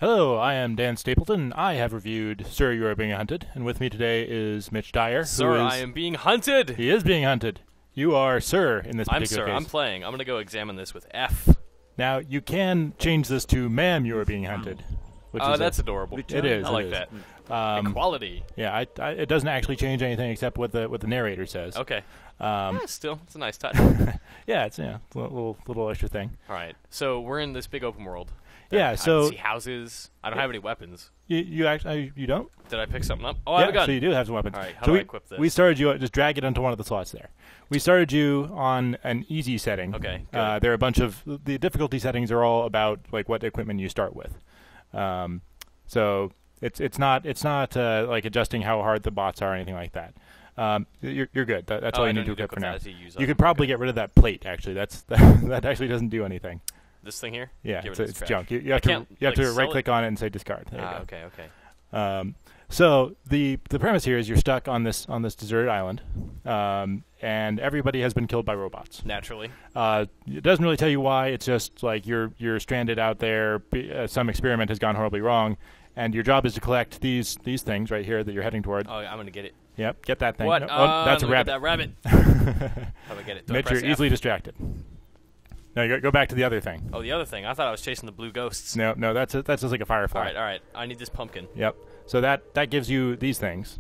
Hello, I am Dan Stapleton. I have reviewed Sir, You Are Being Hunted, and with me today is Mitch Dyer. Sir, I am being hunted! He is being hunted. You are Sir in this particular case. I'm Sir, I'm playing. I'm going to go examine this with F. Now, you can change this to Ma'am, You Are Being Hunted. Oh, that's adorable. It is. I like that. Equality. Yeah, it doesn't actually change anything except what the narrator says. Okay. Still, it's a nice touch. Yeah, it's a little extra thing. All right. So we're in this big open world. Yeah, so I see houses. I don't have any weapons. You actually you don't? Did I pick something up? Oh, I have a gun. So you do have some weapons. All right. How do I equip this? We started you. Just drag it into one of the slots there. We started you on an easy setting. Okay. There are a bunch of the difficulty settings are all about like what equipment you start with. So it's not like adjusting how hard the bots are or anything like that. You're good. That's all you need to equip for now. You could probably get rid of that plate. Actually, that actually doesn't do anything. This thing here? Yeah, it's junk. You have to right click on it and say discard. There you go. Okay. So the premise here is you're stuck on this deserted island, and everybody has been killed by robots. Naturally. It doesn't really tell you why. It's just like you're stranded out there. Some experiment has gone horribly wrong, and your job is to collect these things right here that you're heading toward. Oh, I'm gonna get it. Yep, get that thing. What? No, oh, that's a rabbit. That rabbit. How do I get it? Mitch, you're easily distracted. No, go back to the other thing. Oh, the other thing. I thought I was chasing the blue ghosts. No, that's just like a firefly. All right. I need this pumpkin. Yep. So that gives you these things.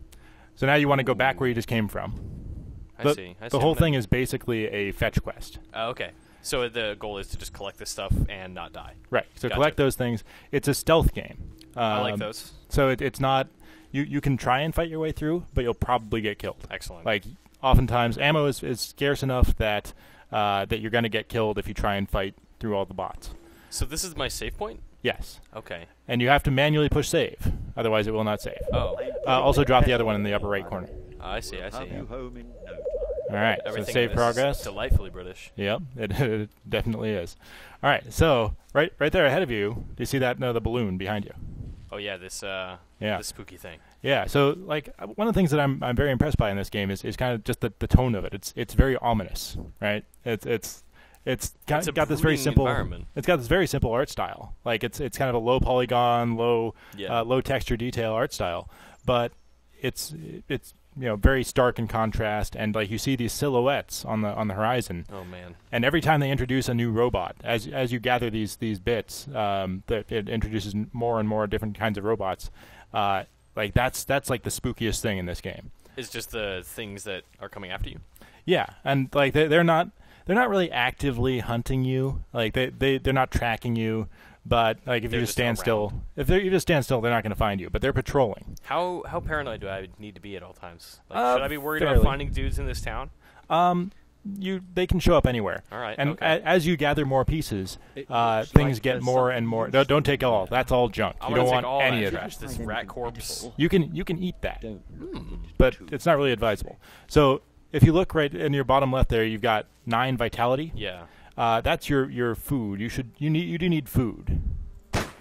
So now you want to go back where you just came from. I see. The whole thing is basically a fetch quest. Oh, okay. So the goal is to just collect this stuff and not die. Right. So Gotcha. Collect those things. It's a stealth game. I like those. So it's not. You can try and fight your way through, but you'll probably get killed. Excellent. Like oftentimes, ammo is scarce enough that you're going to get killed if you try and fight through all the bots. So this is my save point? Yes. Okay. And you have to manually push save, otherwise it will not save. Oh. Also drop the other one in the upper right corner. I see. All right. So save progress. Delightfully British. Yep, it definitely is. All right. So right there ahead of you, do you see that? No, the balloon behind you. Oh yeah, this spooky thing. Yeah. So like one of the things that I'm very impressed by in this game is kind of just the tone of it. It's very ominous, right? It's got this very simple environment. It's got this very simple art style. Like it's kind of a low polygon, low texture detail art style, but it's very stark in contrast, and like you see these silhouettes on the horizon. Oh man! And every time they introduce a new robot, as you gather these bits, that it introduces more and more different kinds of robots. Like that's like the spookiest thing in this game. It's just the things that are coming after you. Yeah, and like they're not really actively hunting you. Like they're not tracking you. But like if you just stand still, they're not going to find you. But they're patrolling. How paranoid do I need to be at all times? Like, should I be worried fairly. about finding dudes in this town? They can show up anywhere. All right. And okay. as you gather more pieces, things get more and more. Don't take all. That's all junk. You don't want any of that. This rat corpse. You can eat that, but it's not really advisable. So if you look right in your bottom left there, you've got 9 vitality. Yeah. That's your food. You do need food.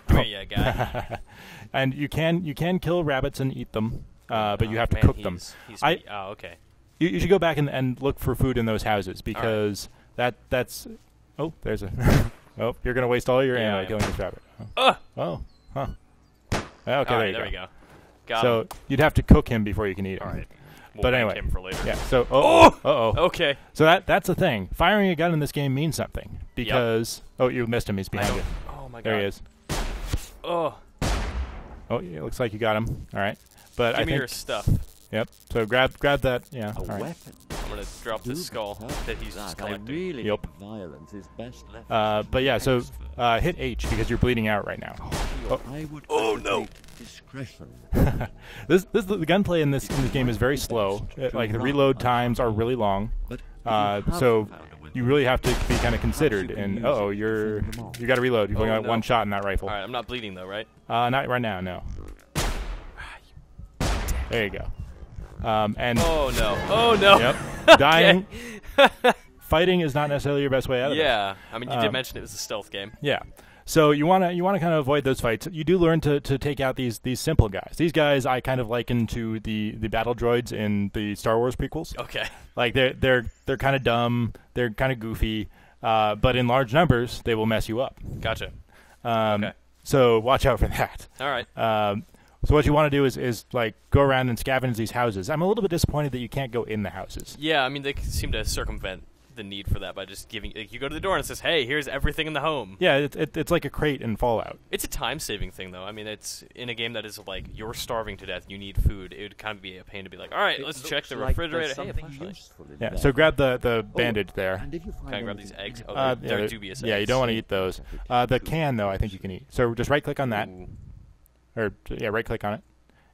Oh yeah, guy. And you can kill rabbits and eat them, but you have to cook them. Okay. You should go back and look for food in those houses because that's. Oh, there's a. Oh, you're gonna waste all your ammo killing this rabbit. Oh, huh. Okay, there we go. Got him. You'd have to cook him before you can eat him. All right. But anyway, him for later. Yeah. So, Okay. So that's the thing. Firing a gun in this game means something because you missed him. He's behind you. Oh my god. There he is. Oh, it looks like you got him. All right. But Give me your stuff. Yep. So grab that. Yeah. A weapon. I'm gonna drop the skull that he's just collecting. Really yep. Violence is best left. But yeah. So hit H because you're bleeding out right now. I would no. Discretion. The gunplay in this game is very slow. Like the reload times are really long. So you really have to be kind of considered. And you got to reload. You've only got one shot in that rifle. All right, I'm not bleeding though, right? Not right now, no. There you go. And oh no. Yep. Dying. Fighting is not necessarily your best way out of it. Yeah, I mean you did mention it was a stealth game. Yeah. So you want to kind of avoid those fights. You do learn to take out these simple guys. These guys I kind of liken to the battle droids in the Star Wars prequels. Okay. Like they're kind of dumb, they're kind of goofy, but in large numbers they will mess you up. Gotcha. Okay. So watch out for that. All right. So what you want to do is like go around and scavenge these houses. I'm a little bit disappointed that you can't go in the houses. Yeah, I mean, they seem to circumvent the need for that by just giving. Like, you go to the door and it says, "Hey, here's everything in the home." Yeah, it's like a crate in Fallout. It's a time-saving thing, though. I mean, it's in a game that is like you're starving to death, you need food. It would kind of be a pain to be like, "All right, let's check the refrigerator." Hey, a flashlight. Yeah. So grab the bandage there. And if you find Can I grab anything these eggs? Oh, Yeah, they're dubious eggs. Yeah, you don't want to eat those. The can though, I think you can eat. So just right-click on that, Ooh. or yeah, right-click on it,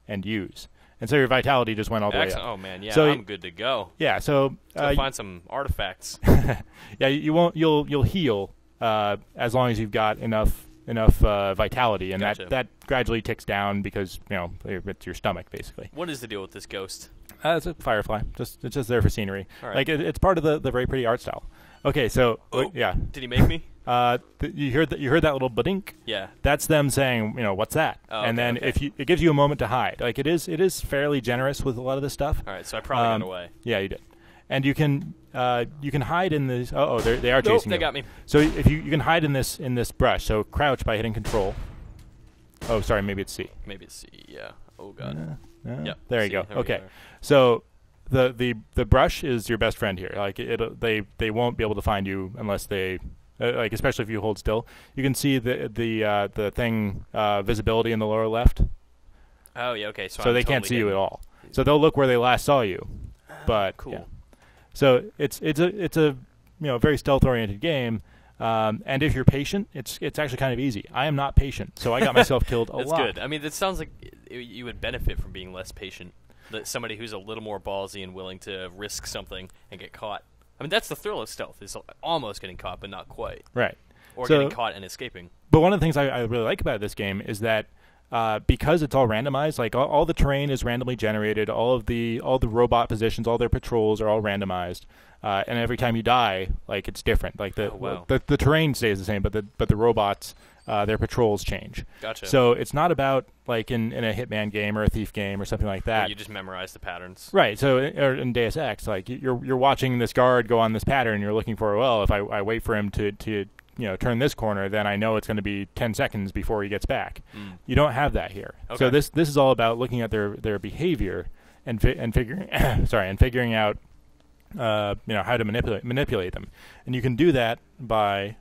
and use. And so your vitality just went all the way Excellent. up. Oh man, yeah, So I'm good to go. Yeah. So Let's go find some artifacts. yeah, you won't. You'll heal as long as you've got enough vitality, and Gotcha. that gradually ticks down because it's your stomach basically. What is the deal with this ghost? It's a firefly. It's just there for scenery. All right. Like it's part of the very pretty art style. Okay, so yeah. Did he make me? You heard that little badink? Yeah. That's them saying, what's that? Oh, and okay, then okay. it gives you a moment to hide. Like it is fairly generous with a lot of this stuff. All right, so I probably got away. Yeah, you did. And you can hide in this. Oh, they are chasing you. They got me. So if you can hide in this brush. So crouch by hitting Control. Oh, sorry, maybe it's C. Maybe it's C. Yeah. Oh god. Yep. There you C. go. There we Okay. go. So the brush is your best friend here. Like they won't be able to find you unless they like, especially if you hold still. You can see the thing visibility in the lower left. Oh yeah. Okay. So So I'm they can't totally see you at hidden. all. So they'll look where they last saw you. But Cool. yeah. So it's a very stealth oriented game. And if you're patient, it's actually kind of easy. I am not patient, so I got myself killed a That's lot. good. I mean, it sounds like you would benefit from being less patient. That somebody who's a little more ballsy and willing to risk something and get caught. I mean, that's the thrill of stealth, is almost getting caught, but not quite. Right. Or So- getting caught and escaping. But one of the things I really like about this game is that because it's all randomized, like all the terrain is randomly generated, all the robot positions, all their patrols are all randomized, and every time you die, like it's different. Like the terrain stays the same, but the robots, their patrols change. Gotcha. So it's not about like in a Hitman game or a Thief game or something like that. Where you just memorize the patterns. Right. So or in Deus Ex, like you're watching this guard go on this pattern, you're looking for, well, if I wait for him to turn this corner, then I know it's going to be 10 seconds before he gets back. You don't have that here. Okay. So this is all about looking at their behavior and figuring figuring out how to manipulate them. And you can do that by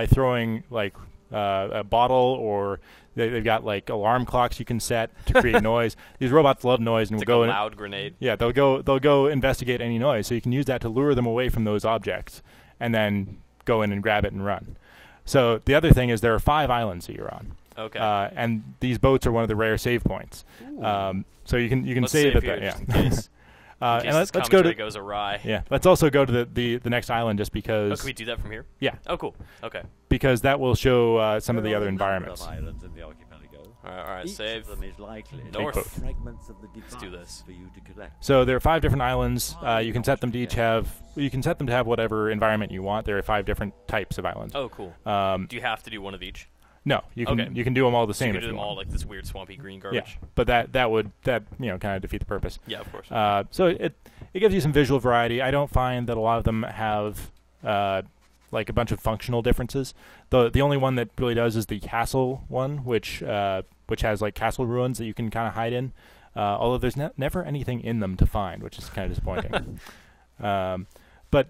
throwing like a bottle, or they've got like alarm clocks you can set to create noise. These robots love noise and It's will like go a loud grenade. Yeah, they'll go investigate any noise. So you can use that to lure them away from those objects, and then go in and grab it and run. So the other thing is there are 5 islands that you're on. Okay. And these boats are one of the rare save points. So you can Let's save save at here, that. just in Yeah. case. And this let's go to commentary goes awry. yeah. Let's also go to the next island just because. Oh, can we do that from here? Yeah, Oh, cool. Okay. because that will show some of There the are other a number environments. of islands in the archipelago. All right. Each Save. of them is likely North. to have fragments of the device do this. for you to collect. So there are 5 different islands. You can set them to each have. You can set them to have whatever environment you want. There are 5 different types of islands. Oh, cool. Do you have to do one of each? No, you can Okay. you can do them all the So you same can if do you them want. all like this weird swampy green Yeah, garbage. but that would kind of defeat the purpose. Yeah, of course. So it gives you some visual variety. I don't find that a lot of them have like a bunch of functional differences. The only one that really does is the castle one, which has like castle ruins that you can kind of hide in. Although there's never anything in them to find, which is kind of disappointing. But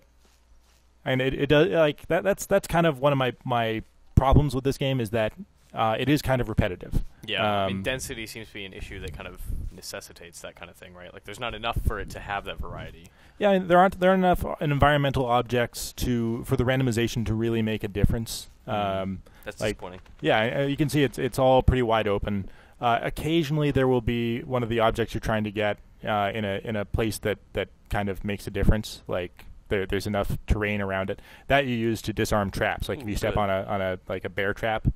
and it does like that's kind of one of my problems with this game is that it is kind of repetitive. Yeah, I mean, density seems to be an issue that kind of necessitates that kind of thing, right? Like, there's not enough for it to have that variety. Yeah, I mean, there aren't enough environmental objects for the randomization to really make a difference. That's like, disappointing. Yeah, you can see it's all pretty wide open. Occasionally, there will be one of the objects you're trying to get in a place that kind of makes a difference. Like there's enough terrain around it that you use to disarm traps. Like if you step on a bear trap.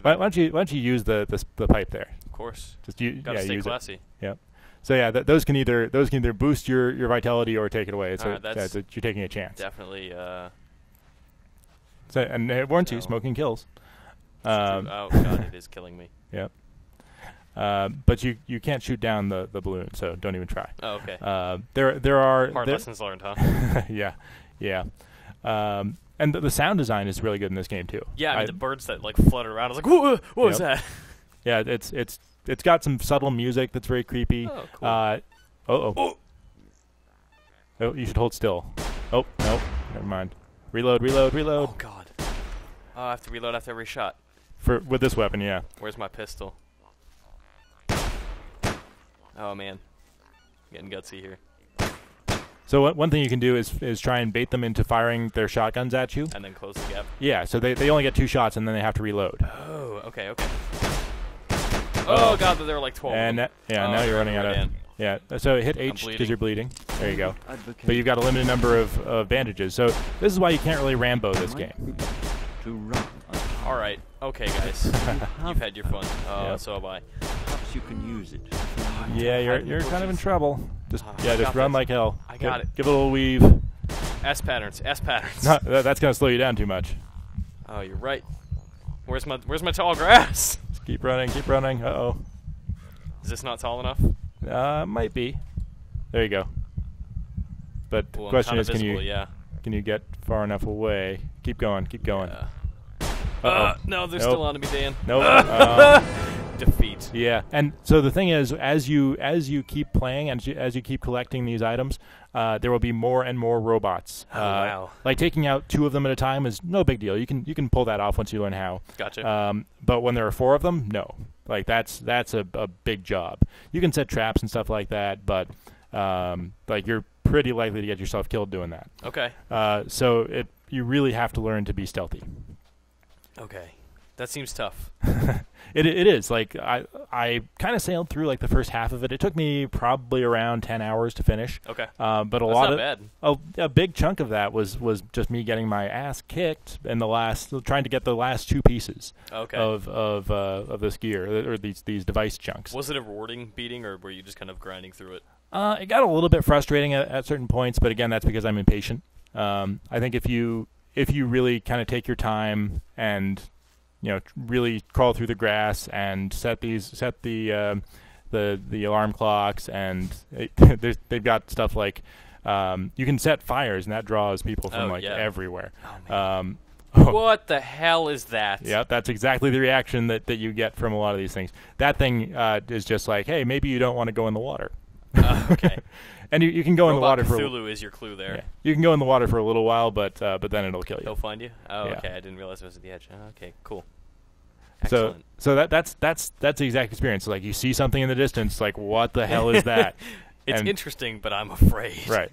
why don't you use the pipe there? Of course. Just Gotta stay use classy. it. Yep. So yeah, those can either boost your vitality or take it away. It's you're taking a chance. Definitely. So, and it warns you, No. smoking kills. Oh god, it is killing me. Yep. But you can't shoot down the balloon, so don't even try. Oh, okay. There are Hard lessons learned, huh? yeah. And And the sound design is really good in this game too. Yeah, I mean, the birds that like flutter around. I was like, what was that? Yeah, it's got some subtle music that's very creepy. Oh, cool. Oh, you should hold still. Oh, no, never mind. Reload. Oh God. Oh, I have to reload after every shot. With this weapon, yeah. Where's my pistol? Oh man, getting gutsy here. So one thing you can do is try and bait them into firing their shotguns at you. And then close the gap. Yeah, so they only get 2 shots and then they have to reload. Oh, okay. Oh God, there were like 12. And now you're running out of. Yeah, so hit H because you're bleeding. There you go. But you've got a limited number of bandages. So this is why you can't really Rambo this game. All right. Okay, guys. You've had your fun. So have I. Perhaps you can use it. Yeah, you're kind of in trouble. Just run like hell. I got it. Give it a little weave. S patterns. No, that's gonna slow you down too much. Oh, you're right. Where's my tall grass? Just keep running. Uh-oh. Is this not tall enough? Might be. There you go. But the question is, can you get far enough away? Keep going. Yeah. No, they're still on to me, Dan. Nope. Defeat. Yeah, and so the thing is, as you keep playing and as you keep collecting these items, there will be more and more robots. Wow. Like taking out 2 of them at a time is no big deal. You can pull that off once you learn how. Gotcha. But when there are 4 of them, no. Like that's a big job. You can set traps and stuff like that, but like you're pretty likely to get yourself killed doing that. Okay. So you really have to learn to be stealthy. Okay. That seems tough. It is. Like I kind of sailed through like the first half of it. It took me probably around 10 hours to finish. Okay. But That's not bad. A big chunk of that was just me getting my ass kicked in trying to get the last 2 pieces of this gear or these device chunks. Was it a rewarding beating, or were you just kind of grinding through it? It got a little bit frustrating at certain points, but again, that's because I'm impatient. I think if you really kind of take your time and really crawl through the grass and set the alarm clocks, and they've got stuff like you can set fires, and that draws people from everywhere. Oh, man. What the hell is that? Yeah, that's exactly the reaction that you get from a lot of these things. That thing is just like, hey, maybe you don't want to go in the water. Okay. And you can go in the water Cthulhu is your clue there. Yeah. You can go in the water for a little while, but then it'll kill you. He'll find you? Oh, yeah. Okay. I didn't realize it was at the edge. Oh, okay, cool. Excellent. So that's the exact experience. Like you see something in the distance, like what the hell is that? It's interesting, but I'm afraid. Right.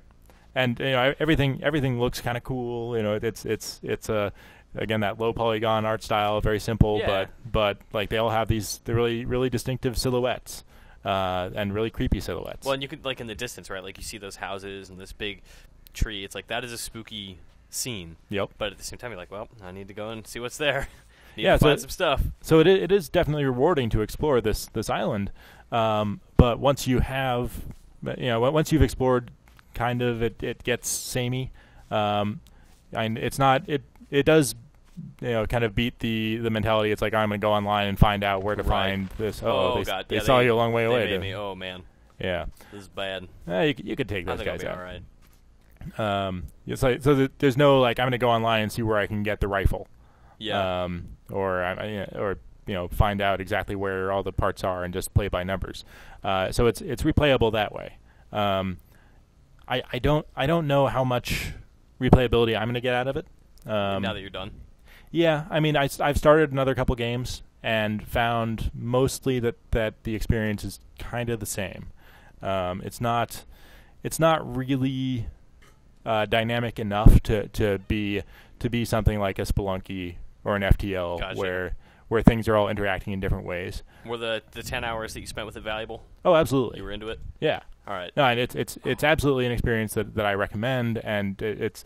And everything looks kind of cool. It's again that low polygon art style, very simple, but like they all have these really distinctive silhouettes. And really creepy silhouettes. Well, and you could, like, in the distance, right? Like, you see those houses and this big tree. It's like, that is a spooky scene. Yep. But at the same time, you're like, well, I need to go and see what's there. Need to find some stuff. So it is definitely rewarding to explore this island. But once you have, once you've explored, kind of, it gets samey. And it's not, it does, kind of beat the mentality. It's like, I'm going to go online and find out where to find this. God. They saw you a long way away. They made me. Oh, man. Yeah. This is bad. You could take those guys out. All right. It's like, so there's no, like, I'm going to go online and see where I can get the rifle. Yeah. Or find out exactly where all the parts are and just play by numbers. So it's replayable that way. I don't know how much replayability I'm going to get out of it. Now that you're done. Yeah, I mean, I've started another couple games and found mostly that the experience is kind of the same. It's not really dynamic enough to be something like a Spelunky or an FTL. Gotcha. where things are all interacting in different ways. Were the 10 hours that you spent with it valuable? Oh, absolutely. You were into it? Yeah. All right. No, and it's absolutely an experience that I recommend, and it's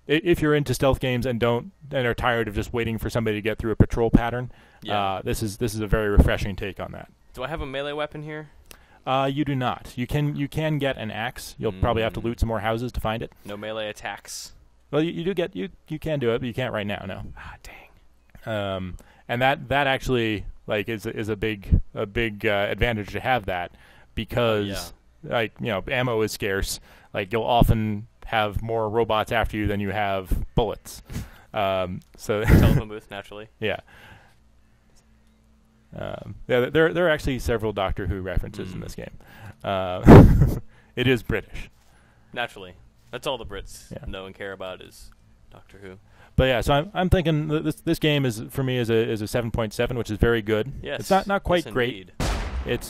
if you're into stealth games and are tired of just waiting for somebody to get through a patrol pattern, this is a very refreshing take on that. Do I have a melee weapon here? You do not. You can get an axe. You'll probably have to loot some more houses to find it. No melee attacks. Well, you can do it, but you can't right now. No. Ah, dang. And that actually like is a big advantage to have that, because ammo is scarce. Like you'll often have more robots after you than you have bullets. So Telephone booth, naturally. yeah. Yeah, there are actually several Doctor Who references in this game. It is British. Naturally. That's all the Brits know and care about is Doctor Who. But yeah, so I'm thinking this game is for me is a 7.7, which is very good. Yes. It's not quite yes, great. Indeed.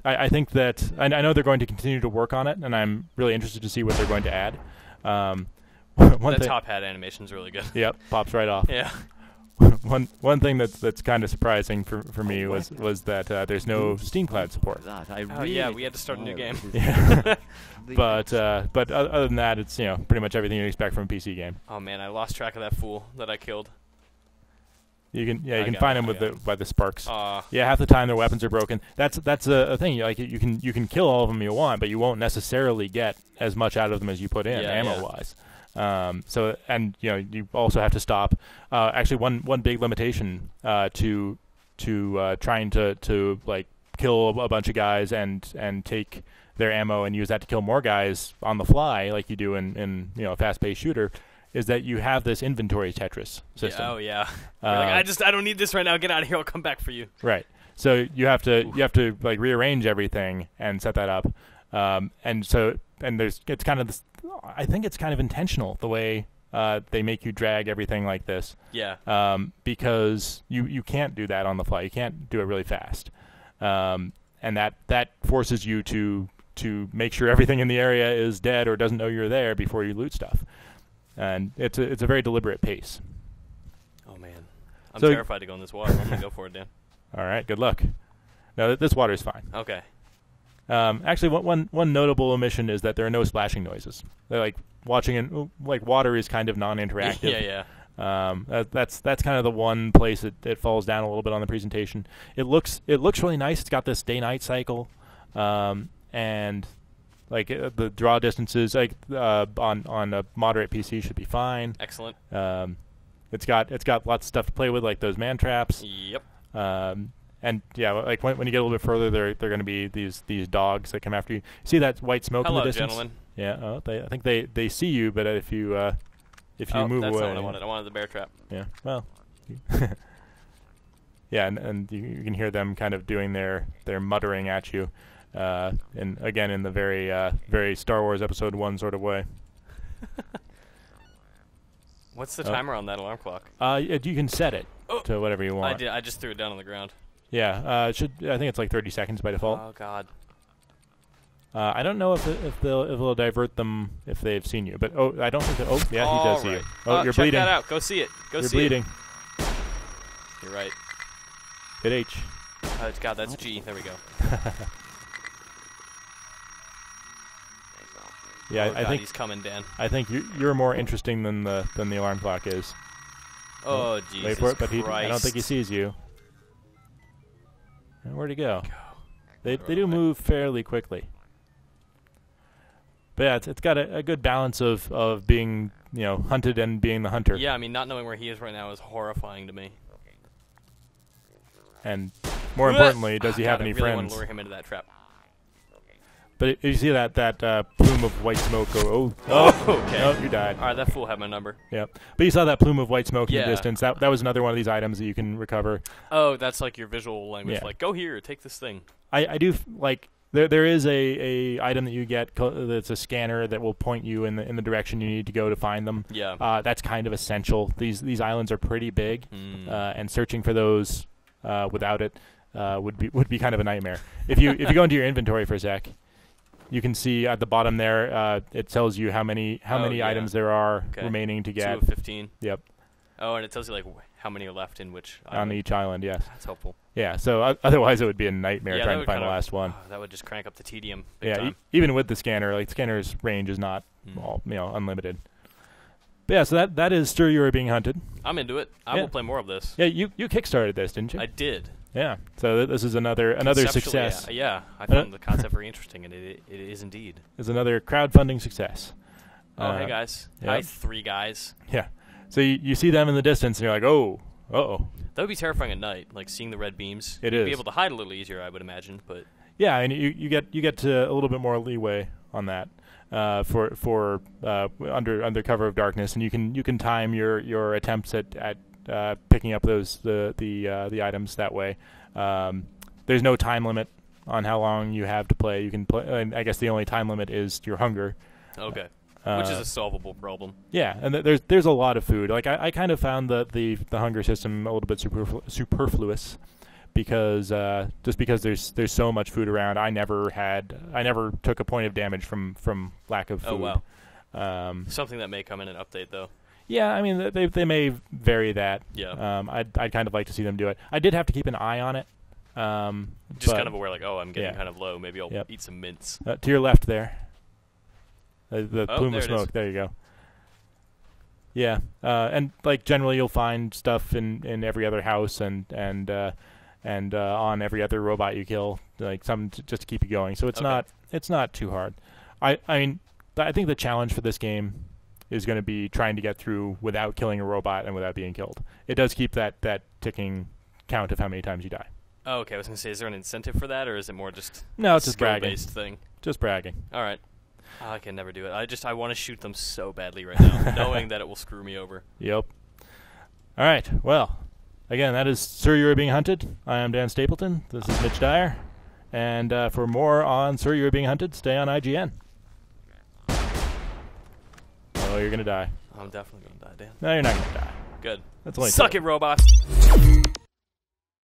I think that I know they're going to continue to work on it, and I'm really interested to see what they're going to add. That top hat animation's really good. Yep, pops right off. Yeah. One thing that's kind of surprising for me was that there's no Steam Cloud support. Oh yeah, we had to start a new game. Yeah. But other than that, it's pretty much everything you expect from a PC game. Oh man, I lost track of that fool that I killed. You can find them by the sparks. Yeah, half the time their weapons are broken. That's a thing. Like you can kill all of them you want, but you won't necessarily get as much out of them as you put in ammo wise. So you also have to stop. Actually, one big limitation to trying to like kill a bunch of guys and take their ammo and use that to kill more guys on the fly, like you do in a fast-paced shooter, is that you have this inventory Tetris system. Yeah, oh yeah. I don't need this right now. Get out of here. I'll come back for you. Right. So you have to like rearrange everything and set that up. It's kind of this. I think it's kind of intentional the way they make you drag everything like this. Yeah. Because you can't do that on the fly. You can't do it really fast. And that forces you to make sure everything in the area is dead or doesn't know you're there before you loot stuff. And it's a very deliberate pace. Oh man, I'm terrified to go in this water. I'm gonna go for it, Dan. All right, good luck. No, this water is fine. Okay. Actually, one notable omission is that there are no splashing noises. They're like watching like water is kind of non-interactive. Yeah. That's kind of the one place it falls down a little bit on the presentation. It looks really nice. It's got this day-night cycle, and like the draw distances like on a moderate PC should be fine. Excellent. It's got lots of stuff to play with, like those man traps. Yep. And yeah, like when you get a little bit further, they're going to be these dogs that come after you. See that white smoke in the distance? Hello, gentlemen. Yeah. I think they see you, but if you move that's away, not what I wanted. I wanted the bear trap. Yeah. Well. Yeah, and you can hear them kind of doing their muttering at you, and again in the very Star Wars Episode 1 sort of way. What's the timer on that alarm clock? You can set it to whatever you want. I did. I just threw it down on the ground. Yeah. I think it's like 30 seconds by default. Oh God. I don't know if they'll divert them if they've seen you, but I don't think that. Oh, yeah, he does see you. Oh, you're bleeding. Check that out. Go see it. You're bleeding. You're right. Hit H. God, that's G. There we go. Yeah, I think he's coming, Dan. I think you're more interesting than the alarm clock is. Oh, Jesus Wait for it, but Christ. I don't think he sees you. Where'd he go? They do move fairly quickly. But yeah, it's got a good balance of being hunted and being the hunter. Yeah, I mean, not knowing where he is right now is horrifying to me. And more importantly, does he have any I really friends? want to lure him into that trap. But you see that plume of white smoke go, okay. Oh, you died. All right, that fool had my number. Yep. But you saw that plume of white smoke in Yeah. the distance. That was another one of these items that you can recover. Oh, that's like your visual language. Yeah. Like, go here, take this thing. I do like there is a item that you get that's a scanner that will point you in the direction you need to go to find them. Yeah. That's kind of essential. These islands are pretty big, and searching for those without it would be kind of a nightmare. If you go into your inventory for a sec, you can see at the bottom there it tells you how many items there are remaining to get. 2 of 15. Yep. Oh, and it tells you like how many are left in which on each island. Yes. That's helpful. Yeah. So otherwise it would be a nightmare trying to find the last one. That would just crank up the tedium. Big time. Even with the scanner, like the scanner's range is not all, unlimited. But yeah, so that is Stir You Are Being Hunted. I'm into it. I will play more of this. Yeah, you kickstarted this, didn't you? I did. Yeah. So this is another success. Yeah, I found the concept very interesting, and it is indeed. It's another crowdfunding success. Oh, hey guys. Yep. Hi, 3 guys. Yeah. So you see them in the distance, and you're like, oh, uh-oh. That would be terrifying at night, like seeing the red beams. It You'd is. be able to hide a little easier, I would imagine, but... Yeah, and you get to a little bit more leeway on that. for under cover of darkness, and you can time your attempts at picking up the items that way. There's no time limit on how long you have to play. You can play, and I guess the only time limit is your hunger. Okay. Which is a solvable problem. Yeah, and there's a lot of food. Like I kind of found the hunger system a little bit superfluous, because just because there's so much food around. I never took a point of damage from lack of food. Oh wow. Something that may come in an update though. Yeah, I mean they may vary that. Yeah. I'd kind of like to see them do it. I did have to keep an eye on it. Just kind of aware, like, oh, I'm getting kind of low. Maybe I'll eat some mints. To your left there. The plume of smoke. There you go. Yeah, and like generally you'll find stuff in every other house and on every other robot you kill, like some just to keep you going. So it's not too hard. I mean I think the challenge for this game is going to be trying to get through without killing a robot and without being killed. It does keep that ticking count of how many times you die. Oh, okay. I was going to say, is there an incentive for that, or is it more just no? It's just bragging. Based thing. Just bragging. All right. Oh, I can never do it. I want to shoot them so badly right now, knowing that it will screw me over. Yep. All right. Well, again, that is Sir, You Are Being Hunted. I am Dan Stapleton. This is Mitch Dyer. And for more on Sir, You Are Being Hunted, stay on IGN. Oh, you're gonna die. I'm definitely gonna die, Dan. No, you're not gonna die. Good. That's only Suck it, robots.